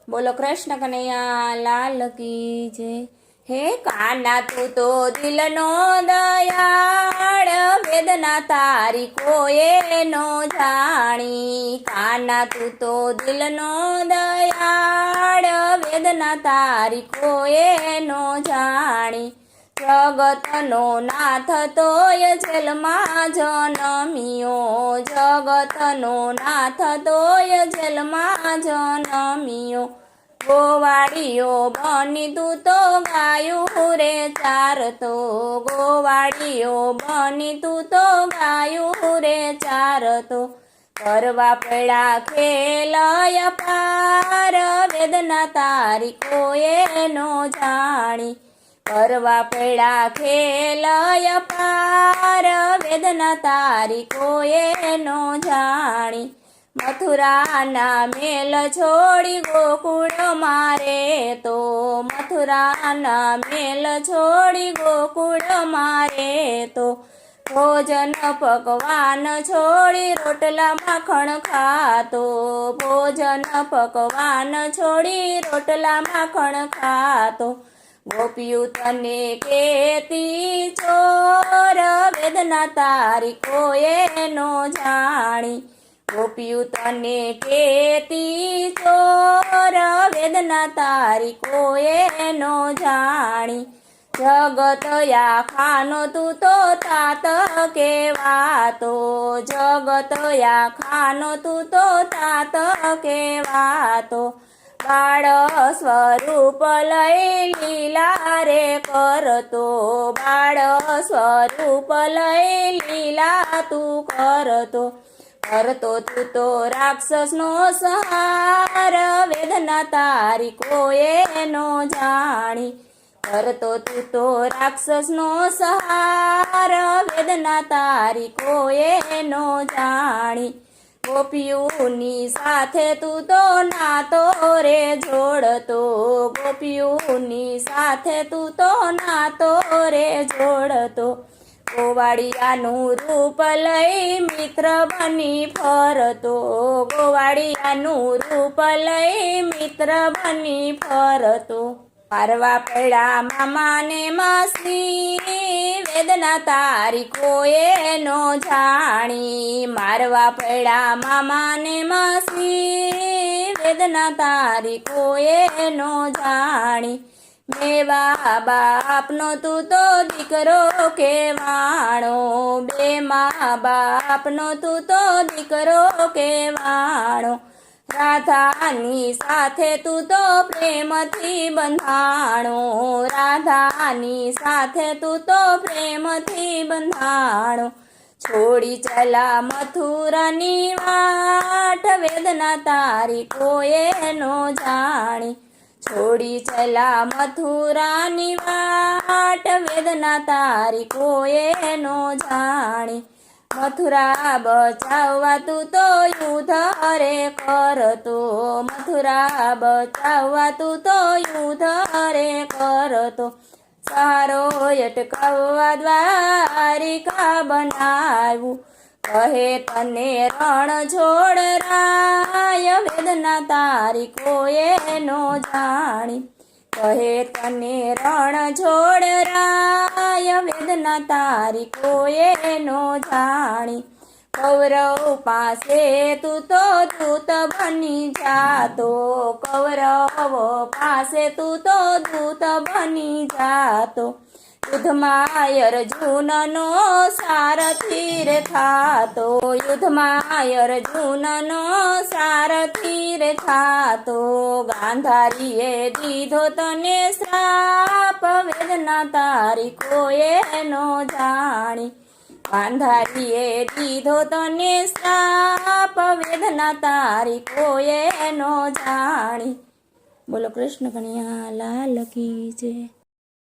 बोलो कृष्ण कन्हैया लाल की जय। हे काना तू तो दिल नो दयाळ, वेदना तारी कोये नो जाणी। काना तू तो दिल नो दयाळ, वेदना तारी कोये नो जाणी। जगत नो नाथ तोय जेलमा जनमियो, जगत नो नाथ तोय जेलमा जनमियो। गोवाड़ियो बनी तू तो गायू रे चारतो, गोवाड़ियो बनी तू तो गायू रे चारतो। करवा पड़ा खेलय पार, वेदना तारी कोये नो जाणी। करवा पड़ा खेलय पार, वेदना तारी कोये नो जाणी। मथुरा ना मेल छोड़ी गोकुल मारे तो, मथुरा ना मेल छोड़ी गोकुल मारे तो। भोजन पकवान छोड़ी रोटला माखण खातो, भोजन पकवान छोड़ी रोटला माखण खातो। गोपियू तने केती चोर, वेदना तारी कोये नो जाणी। गोपियू तने केती चोर, वेदना तारी कोये नो जाणी। जगत या खानो तू तो तात केवातो, जगत या खानो तू तो तात केवातो। बाळ स्वरूप लय लीला रे करतो, बाळ स्वरूप लय लीला तू करतो। करतो तू तो राक्षस नो संहार, वेदना तारी कोये नो जाणी। करतो तू तो राक्षस नो संहार, वेदना तारी कोये नो जाणी। गोपियोनी साथे तू तो नातो रे जोड़तो, गोपियोनी साथे तू तो नातो रे जोड़तो। गोवाड़ियानु रूप लई मित्र बनी फरतो, गोवाड़ियानु रूप लई मित्र बनी फरतो। मारवा पड़ा मामा ने मासी, वेदना तारी कोये नो जाणी। मारवा पड़ा मामा ने मासी, वेदना तारी कोये नो जाणी। मेवा बापनो तू तो दीकरो केवाणो, बे माँ बापनो तू तो दीकरो केवाणो। राधानी साथे तू तो प्रेम थी बंधाणो, राधानी साथे तू तो प्रेम थी बंधाणो। छोड़ी चला मथुरानी वाट, वेदना तारी कोये नो जाणी। छोड़ी चला मथुरानी वाट, वेदना तारी कोये नो जाणी। मथुरा बचावा तू तो युद्ध रे करतो, मथुरा बचावा तू तो युद्ध रे करतो। सारो अटकावा द्वारिका बनाव्યું, कहे तने रण छोड़ राय, वेदना तारी कोये नो जाणी। कहे तने रण छोड़ राय, वेदना तारी कोये नो जाणी। कौरव पासे तू तो दूत बनी जातो, कौरव पासे तू तो दूत बनी जातो। युद्ध माय अर्जुन नो सारथी रे थातो, युद्ध माय अर्जुन नो सारथी रे थातो। गांधारीए दीधो तने श्राप, वेदना तारी कोये नो जाणी। गांधारीए दीधो तने श्राप, वेदना तारी कोये नो जाणी। बोलो कृष्ण कन्हैया लाल की जय।